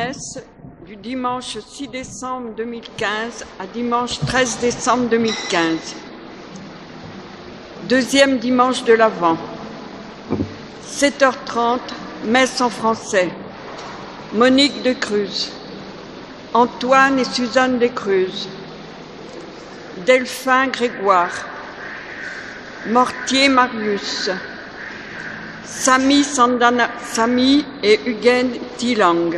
messe du dimanche 6 décembre 2015 à dimanche 13 décembre 2015. Deuxième dimanche de l'Avent. 7h30, messe en français. Monique de Cruz, Antoine et Suzanne de Cruz, Delphin Grégoire, Mortier Marius, Sami et Huguen Tilang,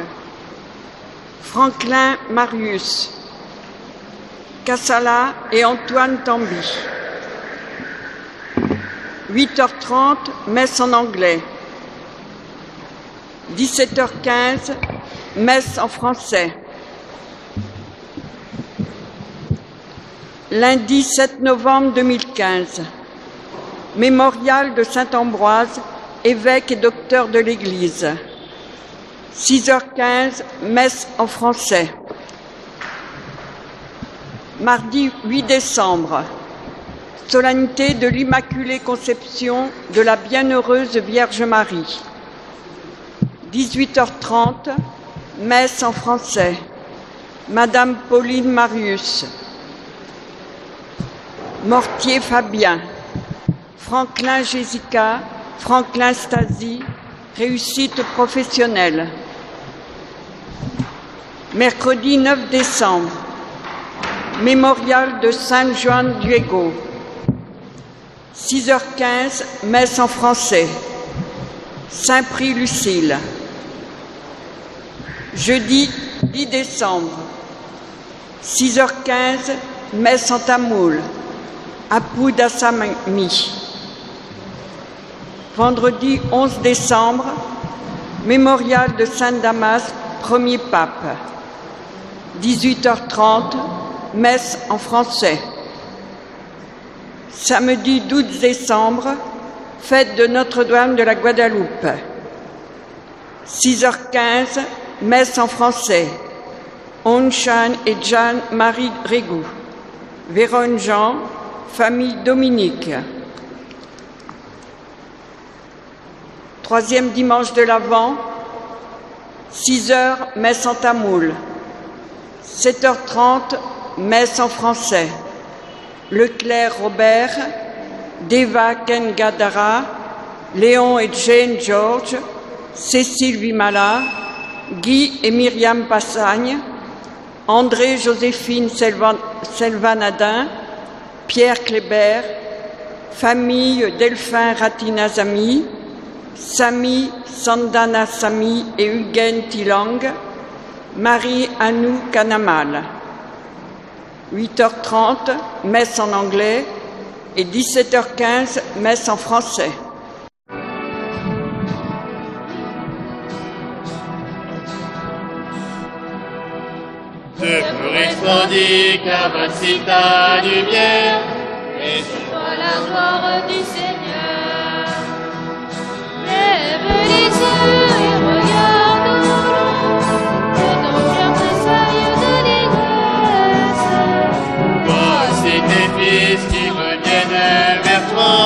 Franklin Marius, Kassala et Antoine Tambi. 8h30, messe en anglais. 17h15, messe en français. Lundi 7 novembre 2015, mémorial de Saint-Ambroise, évêque et docteur de l'Église. 6h15, messe en français. Mardi 8 décembre, solennité de l'Immaculée Conception de la Bienheureuse Vierge Marie. 18h30, messe en français. Madame Pauline Marius, Mortier Fabien, Franklin Jésica, Franklin Stasi, réussite professionnelle. Mercredi 9 décembre, mémorial de Saint Juan Diego. 6h15, messe en français. Saint-Prix Lucile. Jeudi 10 décembre, 6h15, messe en tamoul. Apu Dasami. Vendredi 11 décembre, mémorial de Saint Damas, premier pape. 18h30, messe en français. Samedi 12 décembre, fête de Notre-Dame de la Guadeloupe. 6h15, messe en français. Onchan et Jean-Marie Régou. Véronne Jean, famille Dominique. Troisième dimanche de l'Avent, 6h, messe en tamoul. 7h30, messe en français. Leclerc Robert, Deva Kengadara, Léon et Jane George, Cécile Vimala, Guy et Myriam Passagne, André Joséphine Selvanadin, Pierre Kléber, famille Delphin Ratinazami, Sami Sandana Sami et Huguen Tilang, Marie Anou Kanamal. 8h30, messe en anglais et 17h15, messe en français. Je peux resplendir car voici ta lumière et je vois la gloire du Seigneur. Lève les yeux et regarde au loin, que ton cœur tressaille de l'allégresse. Voici tes fils qui reviennent vers toi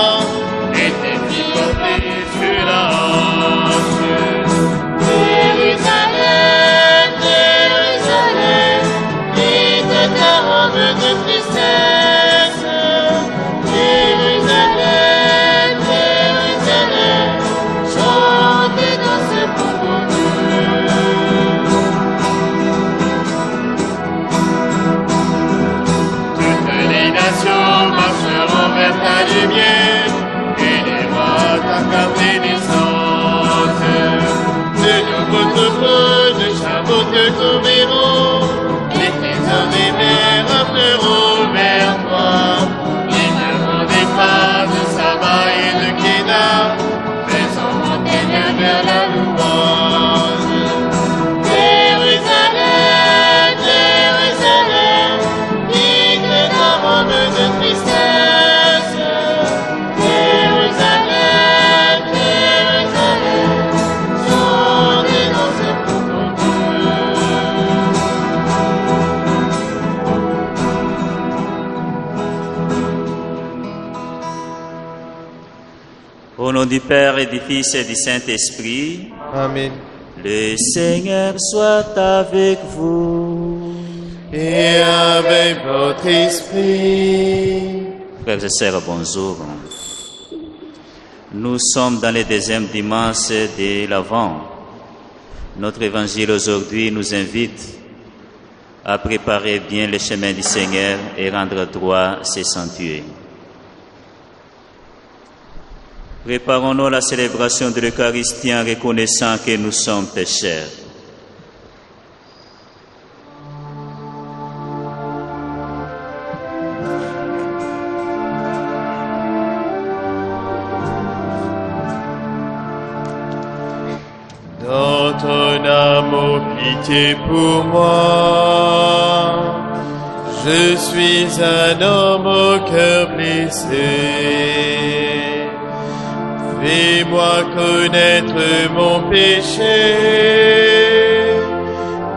et tes filles portées sur la hanche. Jérusalem, Jérusalem, quitte ta robe de tristesse. Jérusalem, Jérusalem, chante et danse pour nous. Toutes les nations marcheront vers ta lumière et les rois t'accorderont naissance. De nouveaux troupeaux de chameaux te couvriront et tes hommes et mères rafleront vers toi. Ils viendront des pas de Saba et de Kéda, faisant monter bien vers la louange. Jérusalem, Jérusalem, quitte ta robe de tristesse. Jérusalem, Jérusalem, chante et danse pour ton Dieu. Au nom du Père et du Fils et du Saint-Esprit, Amen. Le Seigneur soit avec vous. Et avec votre esprit. Frères et sœurs, bonjour. Nous sommes dans le deuxième dimanche de l'Avent. Notre évangile aujourd'hui nous invite à préparer bien le chemin du Seigneur et rendre droit ses sentiers. Préparons-nous à la célébration de l'Eucharistie en reconnaissant que nous sommes pécheurs. Dans ton amour, pitié pour moi. Je suis un homme au cœur blessé. Fais-moi connaître mon péché,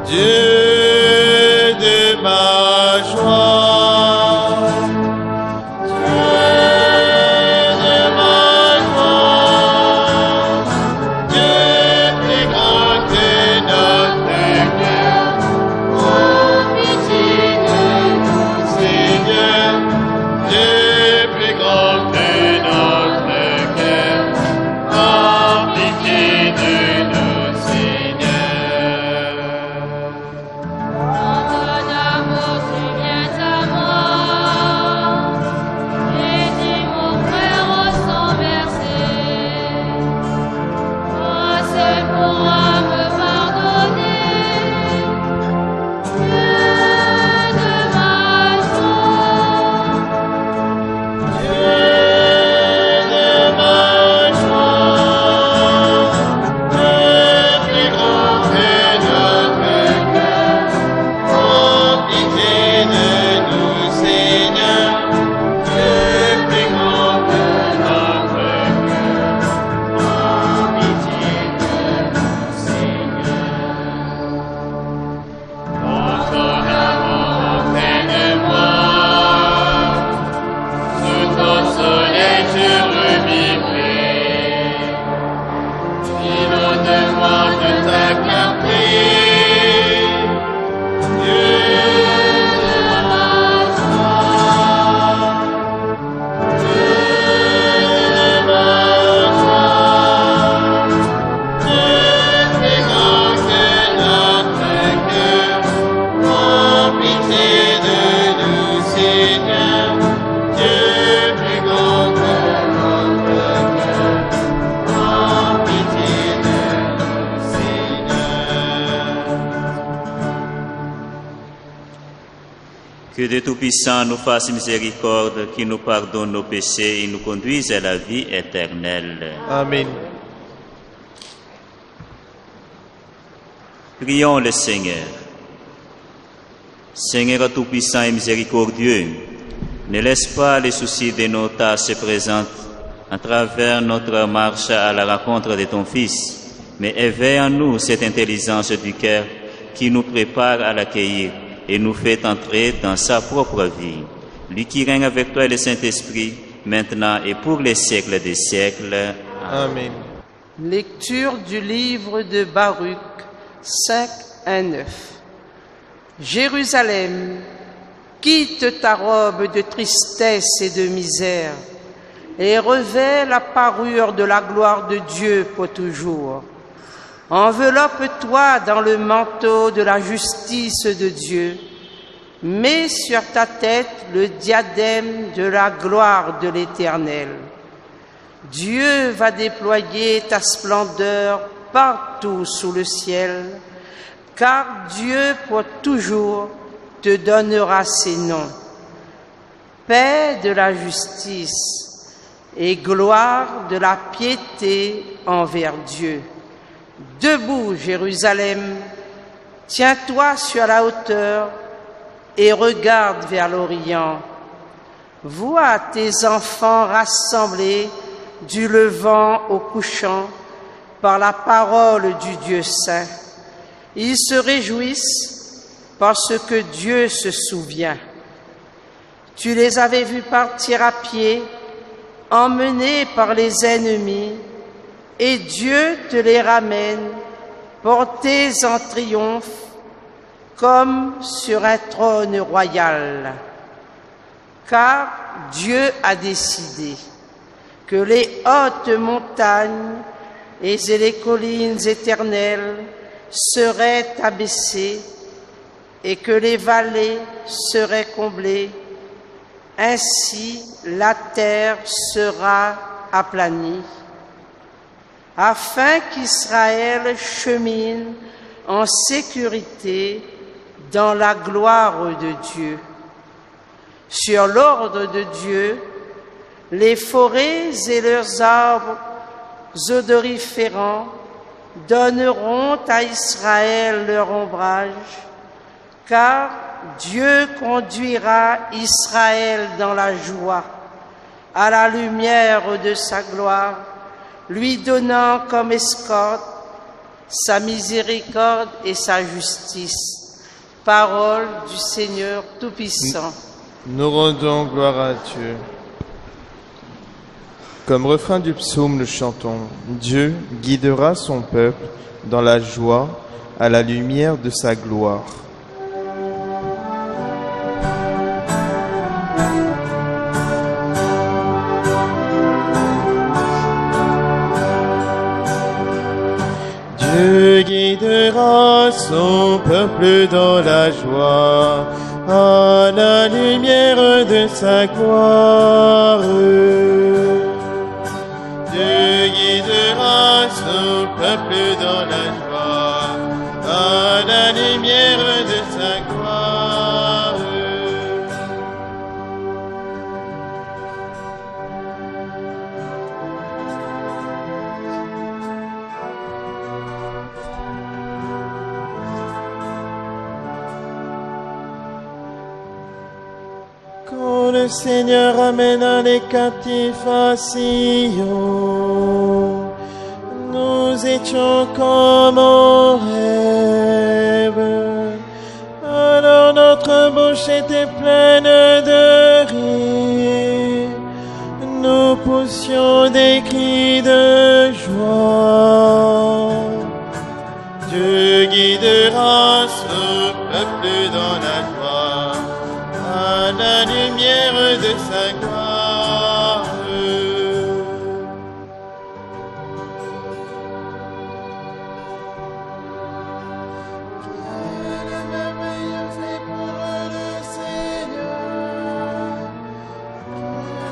Dieu de ma joie, Dieu de ma joie, Dieu plus grand que notre cœur, oh pitié de nous, Seigneur, Dieu plus grand que notre cœur. Que Dieu Tout-Puissant nous fasse miséricorde, qui nous pardonne nos péchés et nous conduise à la vie éternelle. Amen. Prions le Seigneur. Seigneur Tout-Puissant et miséricordieux, ne laisse pas les soucis de nos tâches présentes à travers notre marche à la rencontre de ton Fils, mais éveille en nous cette intelligence du cœur qui nous prépare à l'accueillir et nous fait entrer dans sa propre vie. Lui qui règne avec toi et le Saint-Esprit, maintenant et pour les siècles des siècles. Amen. Lecture du livre de Baruch 5 à 9. Jérusalem, quitte ta robe de tristesse et de misère et revêt la parure de la gloire de Dieu pour toujours. Enveloppe-toi dans le manteau de la justice de Dieu. Mets sur ta tête le diadème de la gloire de l'Éternel. Dieu va déployer ta splendeur partout sous le ciel, car Dieu pour toujours te donnera ses noms. Paix de la justice et gloire de la piété envers Dieu. Debout, Jérusalem, tiens-toi sur la hauteur et regarde vers l'Orient. Vois tes enfants rassemblés du levant au couchant par la parole du Dieu saint. Ils se réjouissent parce que Dieu se souvient. Tu les avais vus partir à pied, emmenés par les ennemis, et Dieu te les ramène portés en triomphe comme sur un trône royal. Car Dieu a décidé que les hautes montagnes et les collines éternelles seraient abaissées et que les vallées seraient comblées. Ainsi, la terre sera aplanie, afin qu'Israël chemine en sécurité dans la gloire de Dieu. Sur l'ordre de Dieu, les forêts et leurs arbres odoriférants donneront à Israël leur ombrage, car Dieu conduira Israël dans la joie, à la lumière de sa gloire, lui donnant comme escorte sa miséricorde et sa justice. Parole du Seigneur Tout-Puissant. Nous rendons gloire à Dieu. Comme refrain du psaume, nous chantons « Dieu guidera son peuple dans la joie, à la lumière de sa gloire. » Dieu guidera son peuple dans la joie, à la lumière de sa gloire. Dieu guidera son peuple dans la joie, à la lumière de sa gloire. Quand le Seigneur amène les captifs à Sion, nous étions comme en rêve. Alors notre bouche était pleine de rire, nous poussions des cris de joie. Dieu guidera son peuple dans la joie, à la lumière de sa gloire. Quelle merveille fait pour le Seigneur,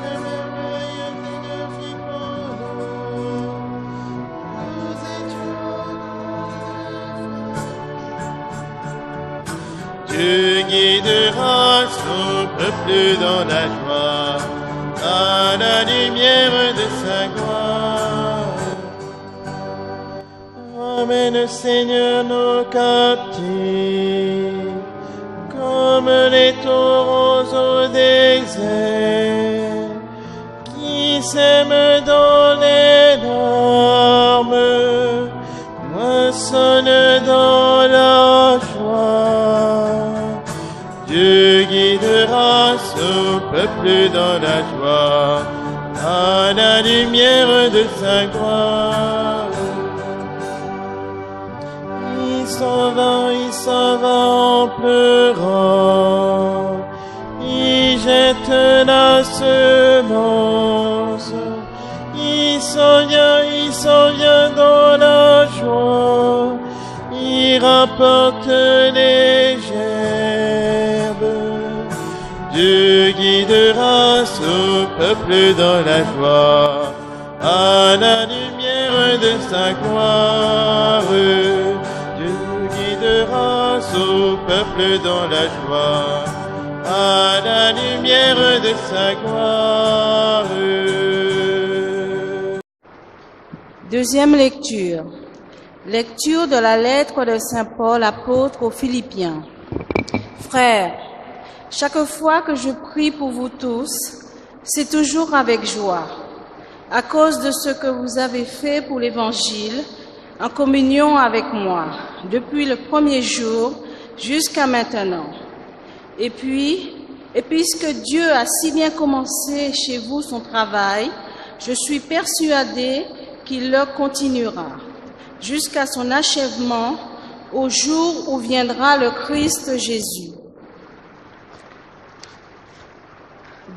quelle merveille fit pour nous. Nous étions Dieu guidera son peuple dans la joie, à la lumière de sa gloire. Ramène, Seigneur, nos captifs, comme les taureaux au désert, qui s'aiment dans les larmes, moissonnent dans la joie. Dieu guidera son peuple dans la joie, à la lumière de sa gloire. Il s'en va en pleurant, il jette la semence, il s'en vient dans la joie, il rapporte les gerbes. Dieu guidera son peuple dans la joie, à la lumière de sa gloire. Dieu guidera son peuple dans la joie, à la lumière de sa gloire. Deuxième lecture. Lecture de la lettre de Saint Paul, apôtre aux Philippiens. Frères, chaque fois que je prie pour vous tous, c'est toujours avec joie, à cause de ce que vous avez fait pour l'Évangile, en communion avec moi, depuis le premier jour jusqu'à maintenant. Et puisque Dieu a si bien commencé chez vous son travail, je suis persuadée qu'il le continuera, jusqu'à son achèvement au jour où viendra le Christ Jésus.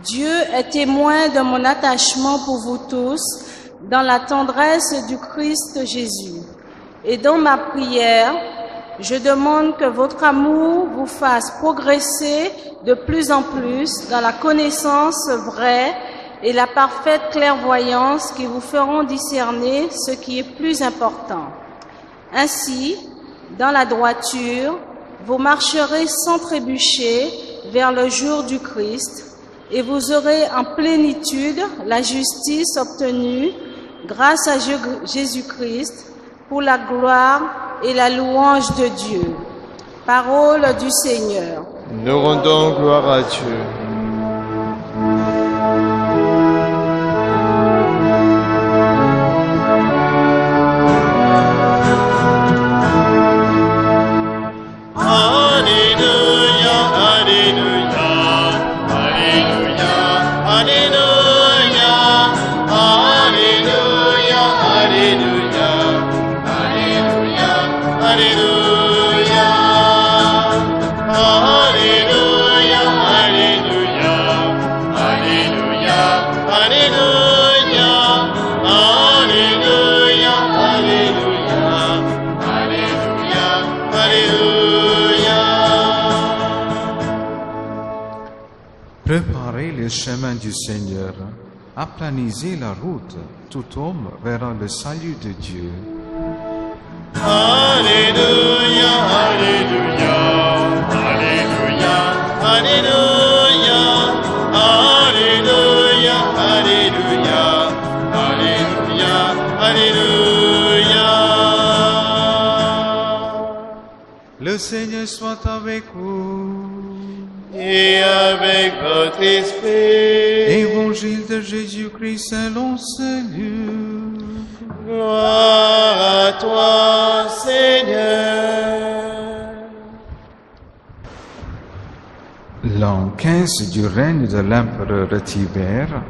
Dieu est témoin de mon attachement pour vous tous dans la tendresse du Christ Jésus. Et dans ma prière, je demande que votre amour vous fasse progresser de plus en plus dans la connaissance vraie et la parfaite clairvoyance qui vous feront discerner ce qui est plus important. Ainsi, dans la droiture, vous marcherez sans trébucher vers le jour du Christ et vous aurez en plénitude la justice obtenue grâce à Jésus-Christ pour la gloire et la louange de Dieu. Parole du Seigneur. Nous rendons gloire à Dieu. Préparez le chemin du Seigneur, aplanisez la route, tout homme verra le salut de Dieu. Alléluia, Alléluia, Alléluia, Alléluia, Alléluia, Alléluia, Alléluia, Alléluia. Le Seigneur soit avec vous. Et avec votre esprit. Évangile de Jésus-Christ selon ce lieu. Gloire à toi, Seigneur. L'an 15 du règne de l'empereur Tibère,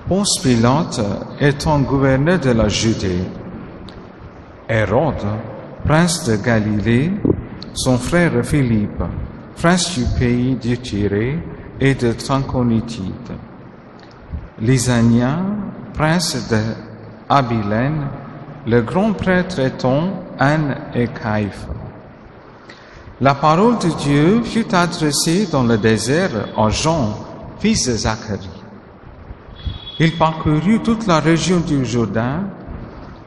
Ponce Pilate étant gouverneur de la Judée, Hérode, prince de Galilée, son frère Philippe, prince du pays d'Ityrée et de Trachonitide, Lysania, prince de Abilène, le grand prêtre Éton, Anne et Caïphe. La parole de Dieu fut adressée dans le désert à Jean, fils de Zacharie. Il parcourut toute la région du Jourdain.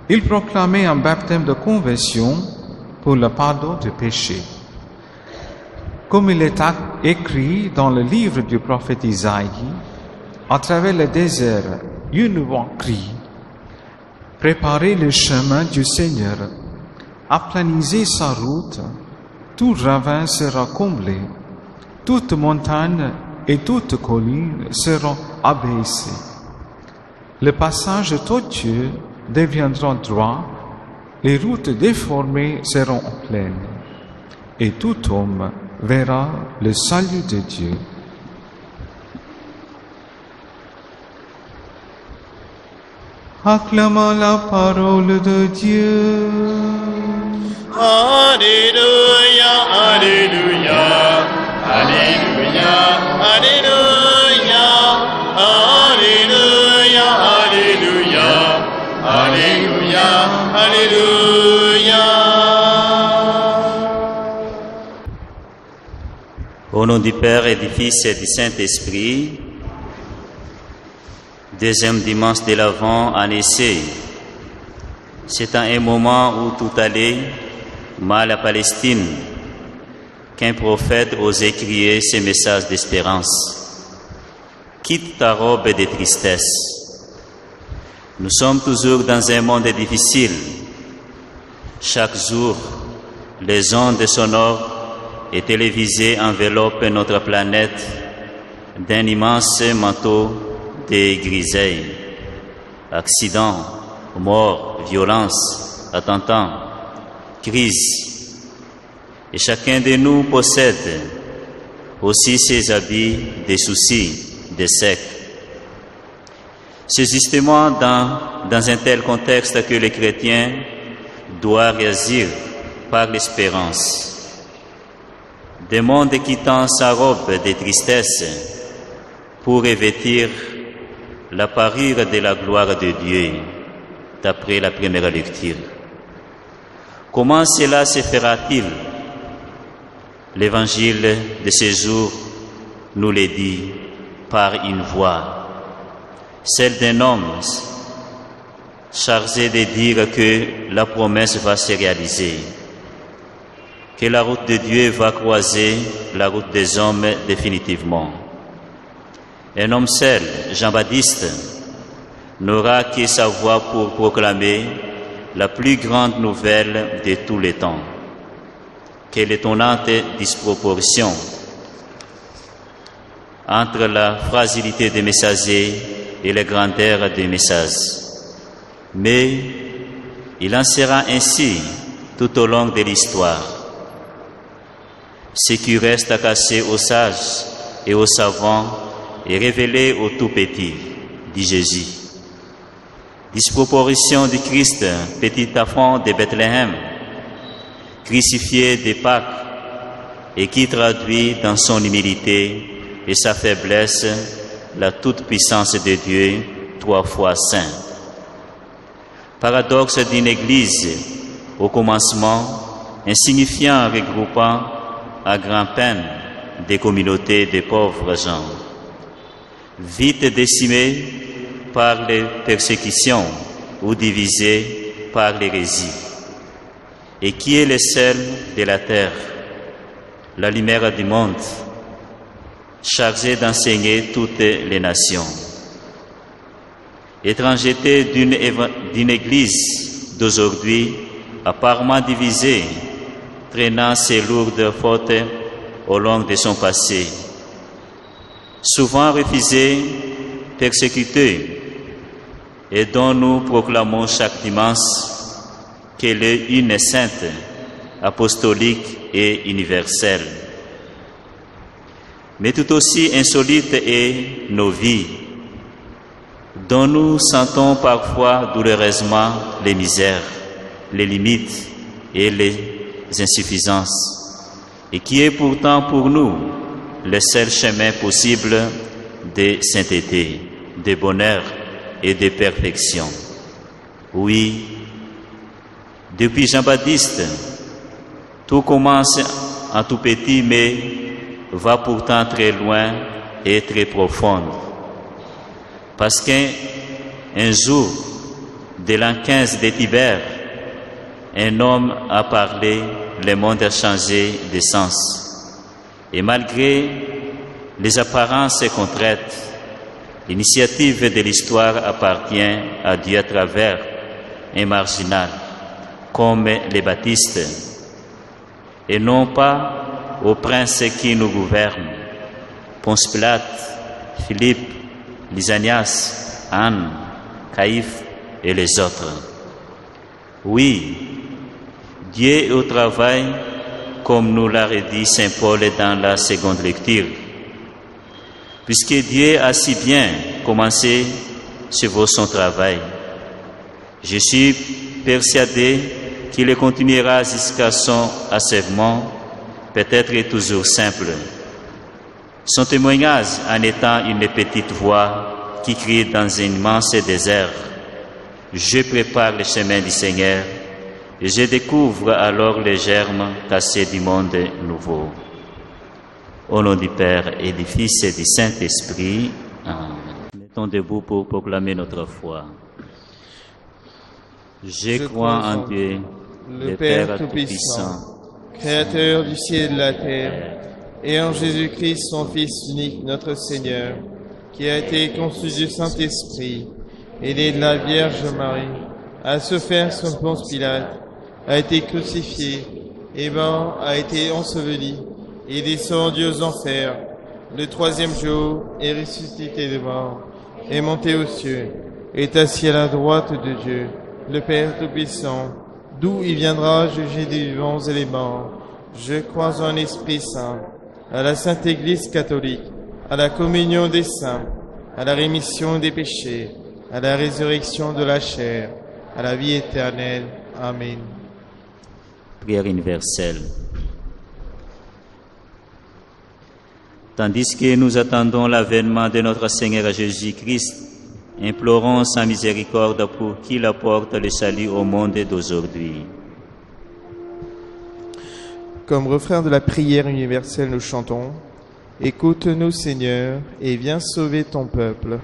Il proclamait un baptême de conversion pour le pardon des péchés. Comme il est écrit dans le livre du prophète Isaïe, à travers le désert, une voix crie: préparez le chemin du Seigneur, aplanisez sa route, tout ravin sera comblé, toute montagne et toute colline seront abaissées. Le passage tortueux deviendra droit, les routes déformées seront pleines, et tout homme verra le salut de Dieu. Acclamons la parole de Dieu. Alléluia, Alléluia, Alléluia, Alléluia, Alléluia, Alléluia, Alléluia, Alléluia. Au nom du Père et du Fils et du Saint-Esprit, deuxième dimanche de l'Avent en essai. C'est à un moment où tout allait mal à Palestine qu'un prophète osait crier ce message d'espérance. Quitte ta robe de tristesse. Nous sommes toujours dans un monde difficile. Chaque jour, les ondes sonores et télévisées enveloppent notre planète d'un immense manteau de grisailles. Accidents, morts, violences, attentats, crises. Et chacun de nous possède aussi ses habits, des soucis, des secs. C'est justement dans un tel contexte que les chrétiens doit réagir par l'espérance. Des mondes quittant sa robe de tristesse pour revêtir la parure de la gloire de Dieu, d'après la première lecture. Comment cela se fera-t-il? L'évangile de ce jour nous le dit par une voix, celle d'un homme chargé de dire que la promesse va se réaliser, que la route de Dieu va croiser la route des hommes définitivement. Un homme seul, Jean-Baptiste, n'aura que sa voix pour proclamer la plus grande nouvelle de tous les temps. Quelle étonnante disproportion entre la fragilité des messagers et la grandeur des messages. Mais il en sera ainsi tout au long de l'histoire. Ce qui reste caché aux sages et aux savants est révélé aux tout petits, dit Jésus. Disproportion du Christ, petit enfant de Bethléem, crucifié de Pâques, et qui traduit dans son humilité et sa faiblesse la toute-puissance de Dieu, 3 fois saint. Paradoxe d'une Église, au commencement, insignifiant regroupant à grand-peine des communautés de pauvres gens, vite décimées par les persécutions ou divisées par l'hérésie, et qui est le sel de la terre, la lumière du monde, chargé d'enseigner toutes les nations. Étrangeté d'une Église d'aujourd'hui apparemment divisée, traînant ses lourdes fautes au long de son passé, souvent refusée, persécutée, et dont nous proclamons chaque dimanche qu'elle est une sainte, apostolique et universelle. Mais tout aussi insolite est nos vies, dont nous sentons parfois douloureusement les misères, les limites et les insuffisances, et qui est pourtant pour nous le seul chemin possible de sainteté, de bonheur et de perfection. Oui, depuis Jean-Baptiste, tout commence en tout petit, mais va pourtant très loin et très profond. Parce qu'un jour, de l'an 15 de Tibère, un homme a parlé, le monde a changé de sens. Et malgré les apparences concrètes, l'initiative de l'histoire appartient à Dieu à travers un marginal, comme les baptistes, et non pas aux princes qui nous gouvernent, Ponce Pilate, Philippe, Lysanias, Anne, Caïphe et les autres. Oui, Dieu est au travail, comme nous l'a redit Saint Paul dans la seconde lecture. Puisque Dieu a si bien commencé sur son travail, je suis persuadé qu'il continuera jusqu'à son achèvement, peut-être toujours simple. Son témoignage en étant une petite voix qui crie dans un immense désert, « Je prépare le chemin du Seigneur » et je découvre alors les germes cachés du monde nouveau. Au nom du Père et du Fils et du Saint-Esprit. Amen. Mettons debout pour proclamer notre foi. Je crois en Dieu, le Père Tout-Puissant, Créateur du ciel et de la terre, et en Jésus-Christ, son Fils unique, notre Seigneur, qui a été conçu du Saint-Esprit, et né de la Vierge Marie, a souffert sous Ponce Pilate, a été crucifié, et mort, a été enseveli, et descendu aux enfers. Le troisième jour est ressuscité de mort, est monté aux cieux, est assis à la droite de Dieu, le Père Tout-Puissant, d'où il viendra juger les vivants et les morts. Je crois en Esprit Saint, à la Sainte Église catholique, à la communion des saints, à la rémission des péchés, à la résurrection de la chair, à la vie éternelle. Amen. Prière universelle. Tandis que nous attendons l'avènement de notre Seigneur Jésus-Christ, implorons sa miséricorde pour qu'il apporte le salut au monde d'aujourd'hui. Comme refrain de la prière universelle, nous chantons « Écoute-nous, Seigneur, et viens sauver ton peuple ».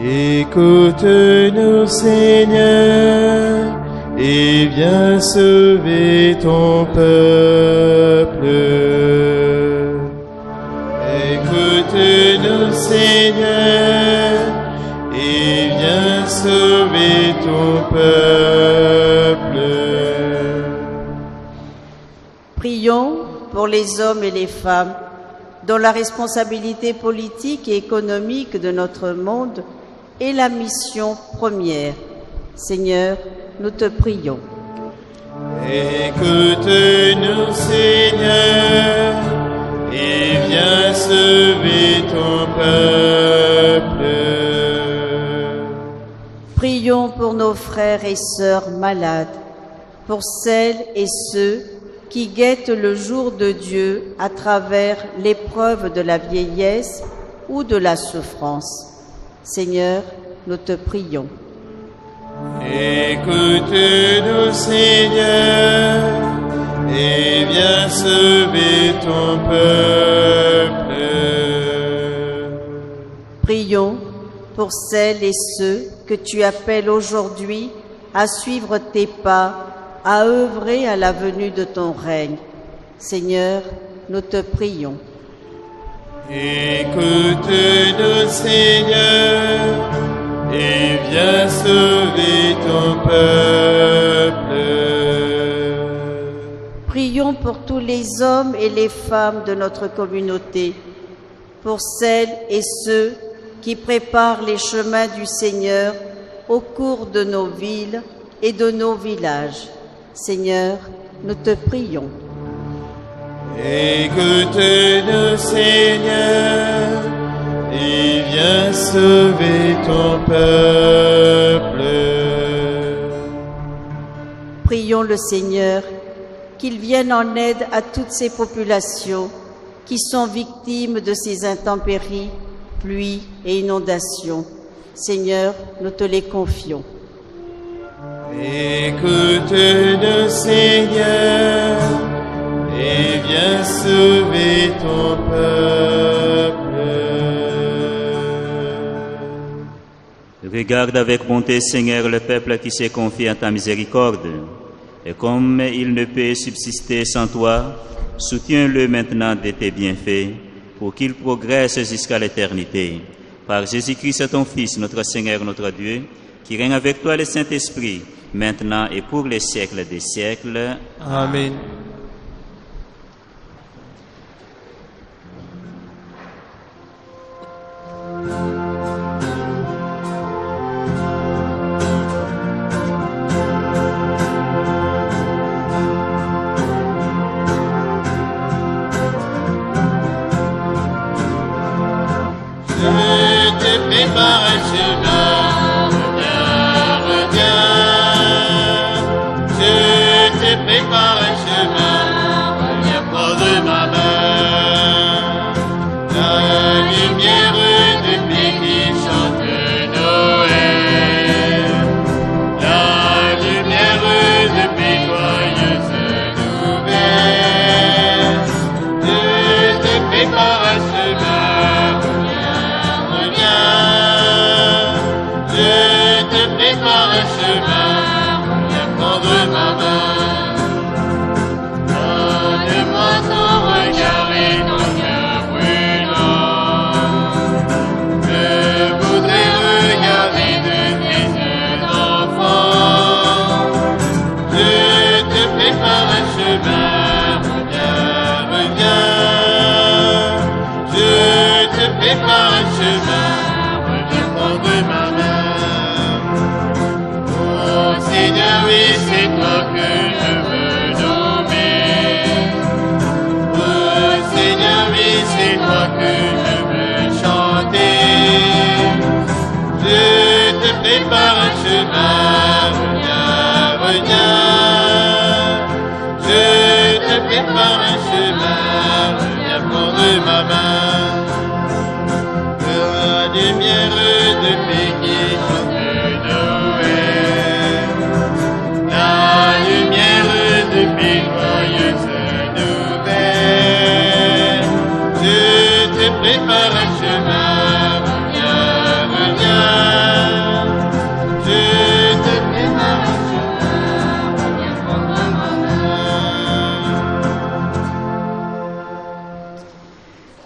Écoute-nous, Seigneur, et viens sauver ton peuple. Écoute-nous, Seigneur, et viens sauver ton peuple. Prions pour les hommes et les femmes dont la responsabilité politique et économique de notre monde est la mission première. Seigneur, nous te prions. Écoute-nous, Seigneur, et viens sauver ton peuple. Prions pour nos frères et sœurs malades, pour celles et ceux qui guettent le jour de Dieu à travers l'épreuve de la vieillesse ou de la souffrance. Seigneur, nous te prions. Écoute-nous, Seigneur, et viens sauver ton peuple. Prions pour celles et ceux que tu appelles aujourd'hui à suivre tes pas, à œuvrer à la venue de ton règne. Seigneur, nous te prions. Écoute-nous, Seigneur, et viens sauver ton peuple. Prions pour tous les hommes et les femmes de notre communauté, pour celles et ceux qui préparent les chemins du Seigneur au cours de nos villes et de nos villages. Seigneur, nous te prions. Écoute-nous, Seigneur, et viens sauver ton peuple. Prions le Seigneur qu'il vienne en aide à toutes ces populations qui sont victimes de ces intempéries, pluies et inondations. Seigneur, nous te les confions. Écoute-nous, Seigneur, et viens sauver ton peuple. Regarde avec bonté, Seigneur, le peuple qui s'est confié à ta miséricorde. Et comme il ne peut subsister sans toi, soutiens-le maintenant de tes bienfaits, pour qu'il progresse jusqu'à l'éternité. Par Jésus-Christ, ton Fils, notre Seigneur, notre Dieu, qui règne avec toi le Saint-Esprit, maintenant et pour les siècles des siècles. Amen.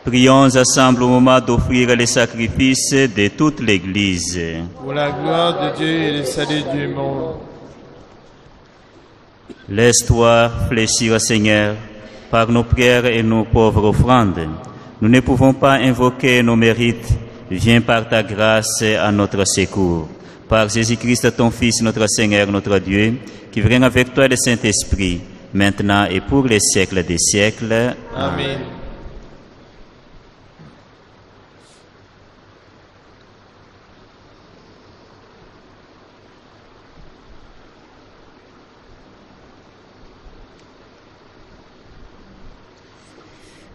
Prions ensemble au moment d'offrir les sacrifices de toute l'Église. Pour la gloire de Dieu et le salut du monde. Laisse-toi fléchir, Seigneur, par nos prières et nos pauvres offrandes. Nous ne pouvons pas invoquer nos mérites. Viens par ta grâce à notre secours. Par Jésus-Christ, ton Fils, notre Seigneur, notre Dieu, qui règne avec toi le Saint-Esprit, maintenant et pour les siècles des siècles. Amen.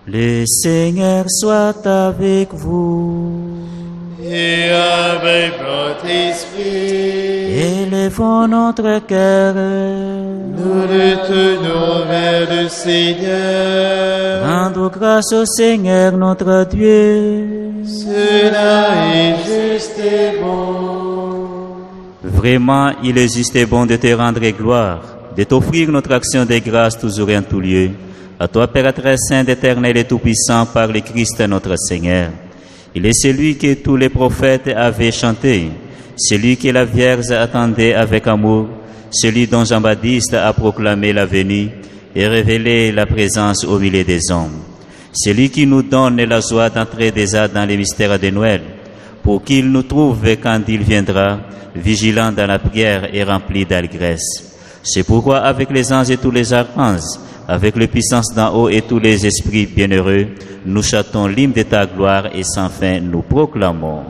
Le Seigneur soit avec vous. Et avec votre esprit, Élevons notre cœur. nous le tenons vers le Seigneur. Rendons grâce au Seigneur notre Dieu. Cela est juste et bon. Vraiment, il est juste et bon de te rendre gloire, de t'offrir notre action de grâce toujours et en tout lieu. À toi, Père très saint, éternel et tout-puissant, par le Christ notre Seigneur. Il est celui que tous les prophètes avaient chanté, celui que la Vierge attendait avec amour, celui dont Jean-Baptiste a proclamé la venue et révélé la présence au milieu des hommes. Celui qui nous donne la joie d'entrer déjà dans les mystères de Noël, pour qu'il nous trouve quand il viendra, vigilant dans la prière et rempli d'allégresse. C'est pourquoi avec les anges et tous les archanges, avec les puissances d'en haut et tous les esprits bienheureux, nous chantons l'hymne de ta gloire et sans fin nous proclamons.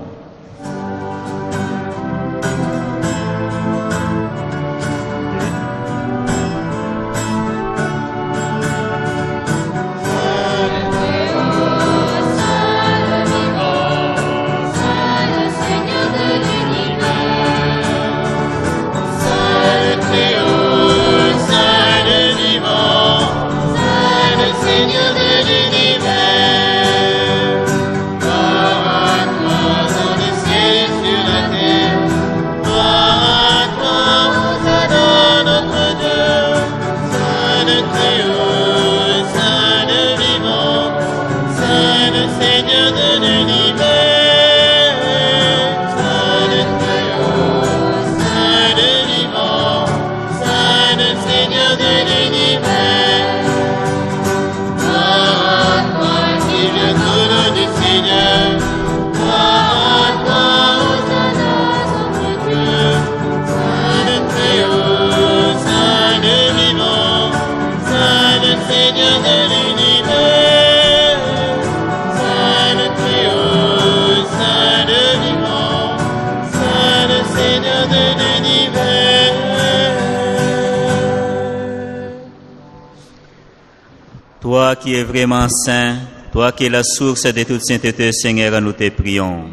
Toi qui es vraiment saint, toi qui es la source de toute sainteté, Seigneur, nous te prions.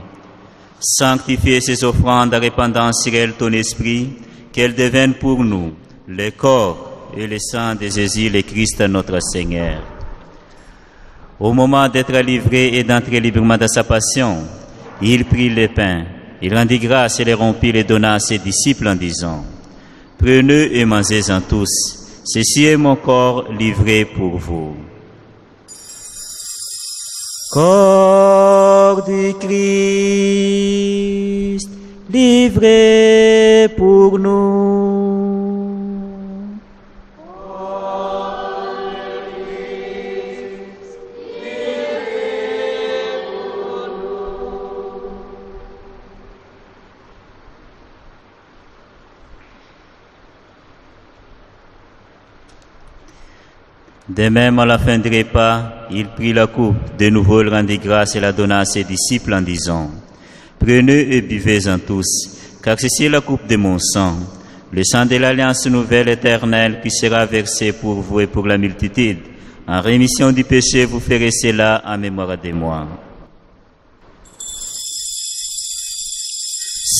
Sanctifie ces offrandes en répandant sur elles ton esprit, qu'elles deviennent pour nous le corps et le sang de Jésus, le Christ, notre Seigneur. Au moment d'être livré et d'entrer librement dans sa passion, il prit le pain, il rendit grâce et les rompit et les donna à ses disciples en disant, « Prenez et mangez-en tous. Ceci est mon corps livré pour vous. » Corps du Christ, livré pour nous. De même, à la fin du repas, il prit la coupe, de nouveau il rendit grâce et la donna à ses disciples en disant, « Prenez et buvez-en tous, car ceci est la coupe de mon sang, le sang de l'alliance nouvelle éternelle qui sera versé pour vous et pour la multitude. En rémission du péché, vous ferez cela en mémoire de moi. »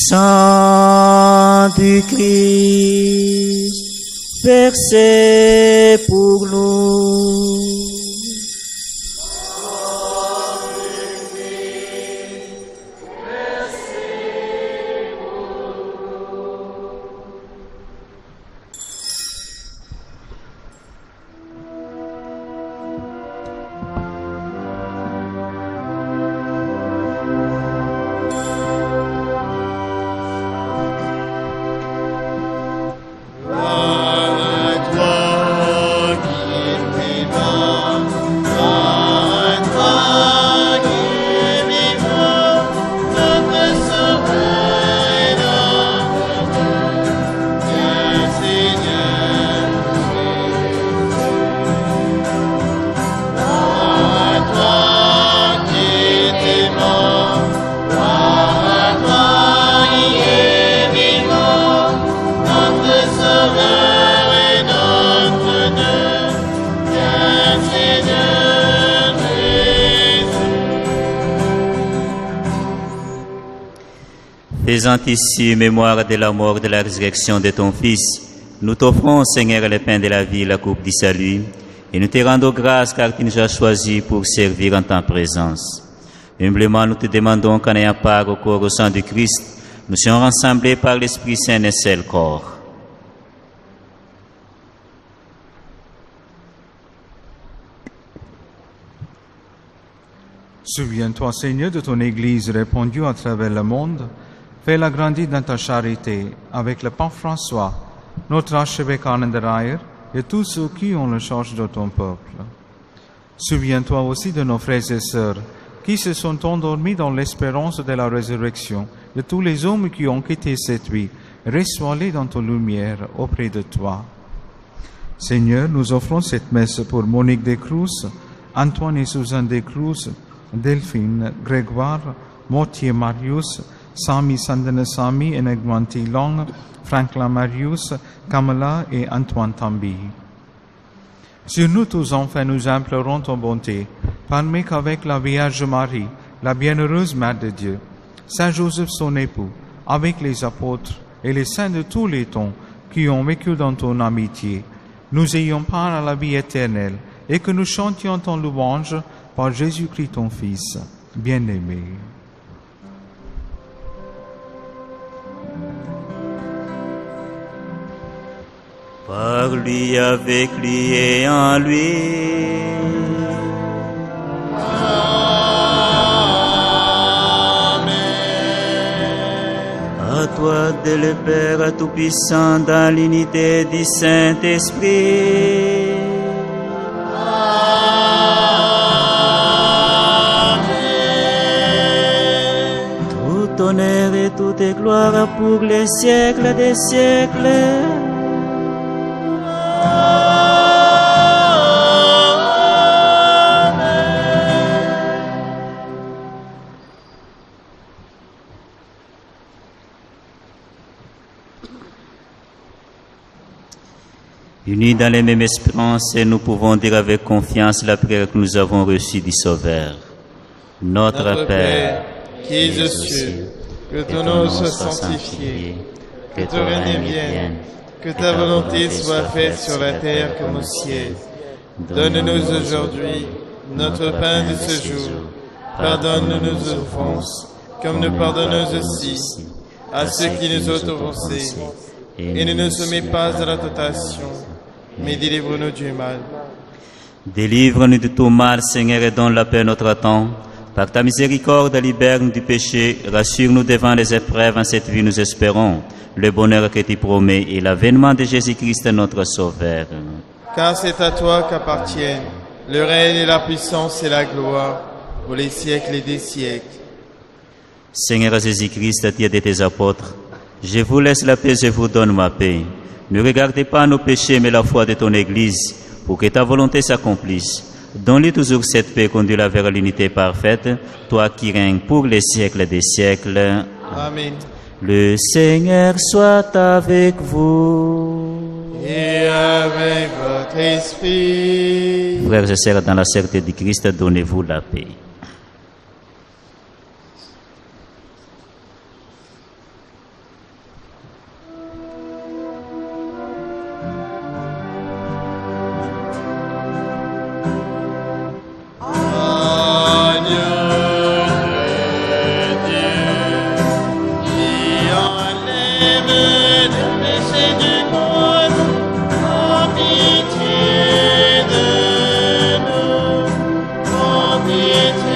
Sang du Christ, versé pour nous. faisant ici mémoire de la mort et de la résurrection de ton Fils, nous t'offrons, Seigneur, le pain de la vie, la coupe du salut, et nous te rendons grâce car tu nous as choisis pour servir en ta présence. Humblement, nous te demandons qu'en ayant part au corps au sang du Christ, nous soyons rassemblés par l'Esprit Saint et seul corps. Souviens-toi, Seigneur, de ton Église répandue à travers le monde. Fais-la grandir dans ta charité avec le pape François, notre archevêque Arne de Rayer et tous ceux qui ont la charge de ton peuple. Souviens-toi aussi de nos frères et sœurs qui se sont endormis dans l'espérance de la résurrection, de tous les hommes qui ont quitté cette vie. Reçois-les dans ta lumière auprès de toi. Seigneur, nous offrons cette messe pour Monique Descruz, Antoine et Suzanne Descruz, Delphine, Grégoire, Mortier Marius, Sami Sandana Sami, Enegwanti Long, Franklin Marius, Kamala et Antoine Tambi. Sur nous tous, enfin, nous implorons ton bonté. Permets qu'avec la Vierge Marie, la bienheureuse Mère de Dieu, Saint Joseph son époux, avec les apôtres et les saints de tous les temps qui ont vécu dans ton amitié, nous ayons part à la vie éternelle et que nous chantions ton louange par Jésus-Christ ton Fils, bien-aimé. Par lui, avec lui et en lui. Amen. À toi, Dieu le Père Tout-Puissant, dans l'unité du Saint-Esprit. Tout honneur et toute gloire pour les siècles des siècles. Unis dans les mêmes espérances, nous pouvons dire avec confiance la prière que nous avons reçue du Sauveur. Notre Père, qui es aux cieux, que ton nom soit sanctifié, que ton règne vienne, que ta volonté soit faite sur la terre comme au ciel. Donne-nous aujourd'hui notre pain de ce jour. Pardonne-nous nos offenses, comme nous pardonnons aussi à ceux qui nous ont offensés. Et ne nous soumets pas à la tentation, mais délivre-nous du mal. Délivre-nous de tout mal, Seigneur, et donne la paix à notre temps. Par ta miséricorde, libère-nous du péché, rassure-nous devant les épreuves en cette vie, nous espérons le bonheur que tu promets et l'avènement de Jésus-Christ, notre Sauveur. Car c'est à toi qu'appartiennent le règne et la puissance et la gloire pour les siècles des siècles. Seigneur Jésus-Christ, Dieu de tes apôtres, je vous laisse la paix, je vous donne ma paix. Ne regardez pas nos péchés, mais la foi de ton Église, pour que ta volonté s'accomplisse. Donne-lui toujours cette paix, conduis-la vers l'unité parfaite, toi qui règnes pour les siècles des siècles. Amen. Le Seigneur soit avec vous. Et avec votre esprit. Frères et sœurs, dans la certitude du Christ, donnez-vous la paix. Pitié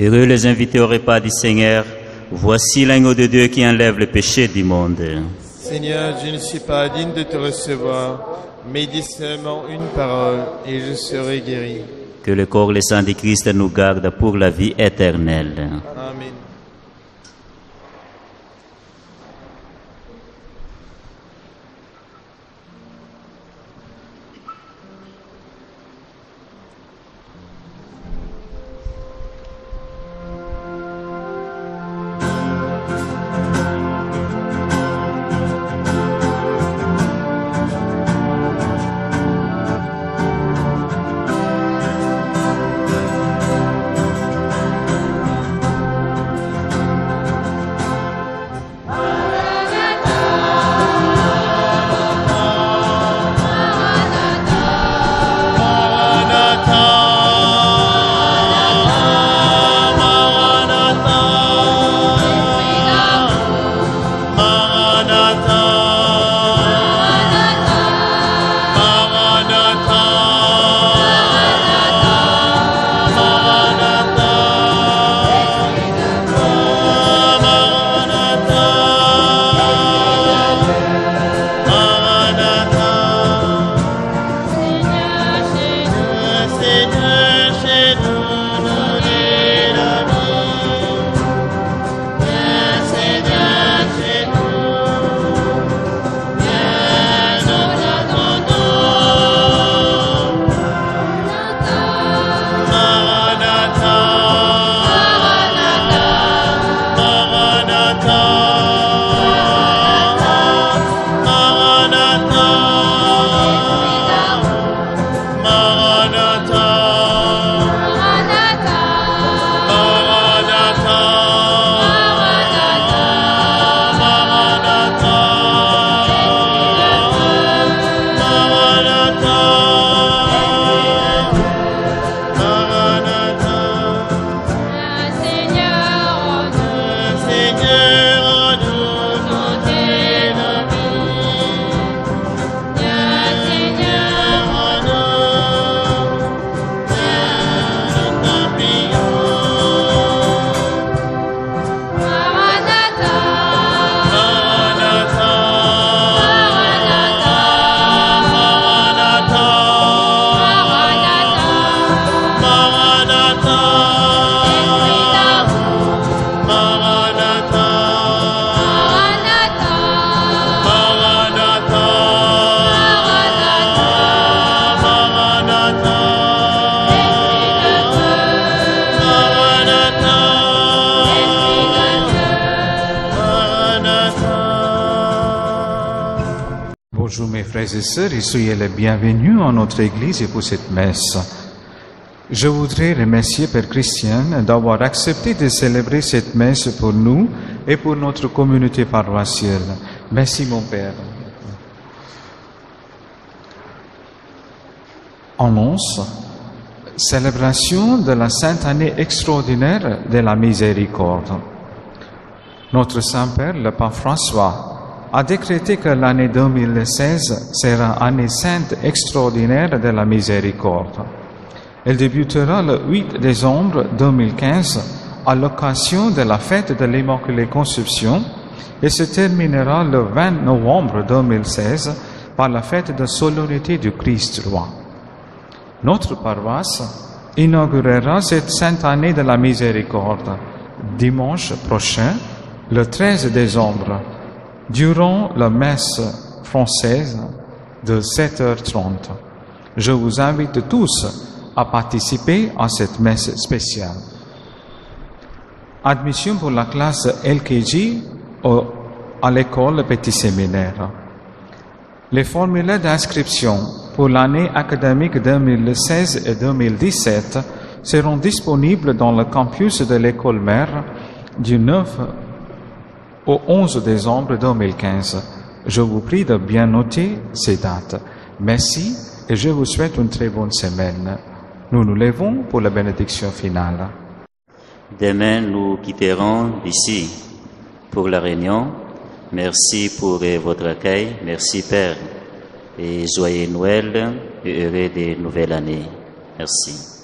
Heureux les invités au repas du Seigneur. Voici l'agneau de Dieu qui enlève le péché du monde. Seigneur, je ne suis pas digne de te recevoir, mais dis seulement une parole et je serai guéri. Que le corps et le sang de Christ nous gardent pour la vie éternelle. Amen. Bonjour mes frères et sœurs, et soyez les bienvenus en notre Église et pour cette messe. Je voudrais remercier Père Christian d'avoir accepté de célébrer cette messe pour nous et pour notre communauté paroissiale. Merci mon Père. Annonce, célébration de la Sainte Année extraordinaire de la Miséricorde. Notre Saint-Père, le Pape François, a décrété que l'année 2016 sera année sainte extraordinaire de la Miséricorde. Elle débutera le 8 décembre 2015 à l'occasion de la fête de l'Immaculée Conception et se terminera le 20 novembre 2016 par la fête de solennité du Christ roi. Notre paroisse inaugurera cette sainte année de la Miséricorde dimanche prochain, le 13 décembre, durant la messe française de 7h30. Je vous invite tous à participer à cette messe spéciale. Admission pour la classe LKG à l'école Petit Séminaire. Les formulaires d'inscription pour l'année académique 2016 et 2017 seront disponibles dans le campus de l'école mère du 9 au 11 décembre 2015. Je vous prie de bien noter ces dates. Merci et je vous souhaite une très bonne semaine. Nous nous levons pour la bénédiction finale. Demain, nous quitterons d'ici pour la réunion. Merci pour votre accueil. Merci Père. Et joyeux Noël et heureux de nouvelle année. Merci.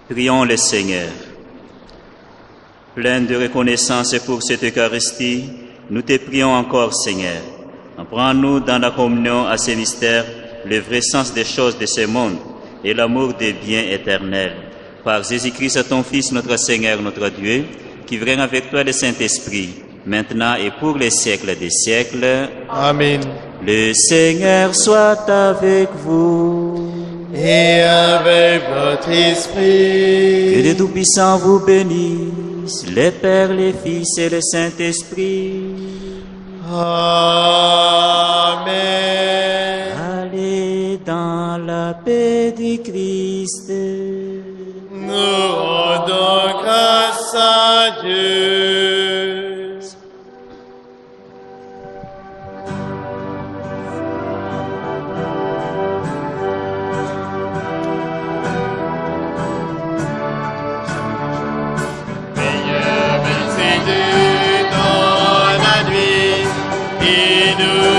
Prions le Seigneur. Plein de reconnaissance pour cette Eucharistie, nous te prions encore, Seigneur. Apprends-nous dans la communion à ces mystères le vrai sens des choses de ce monde et l'amour des biens éternels. Par Jésus-Christ, ton Fils, notre Seigneur, notre Dieu, qui règne avec toi le Saint-Esprit, maintenant et pour les siècles des siècles. Amen. Le Seigneur soit avec vous. Et avec votre esprit. Que le Tout-Puissant vous bénisse, le Père, le Fils et le Saint-Esprit. Amen. Allez dans la paix du Christ. Nous rendons grâce à Dieu. Dans la nuit, et nous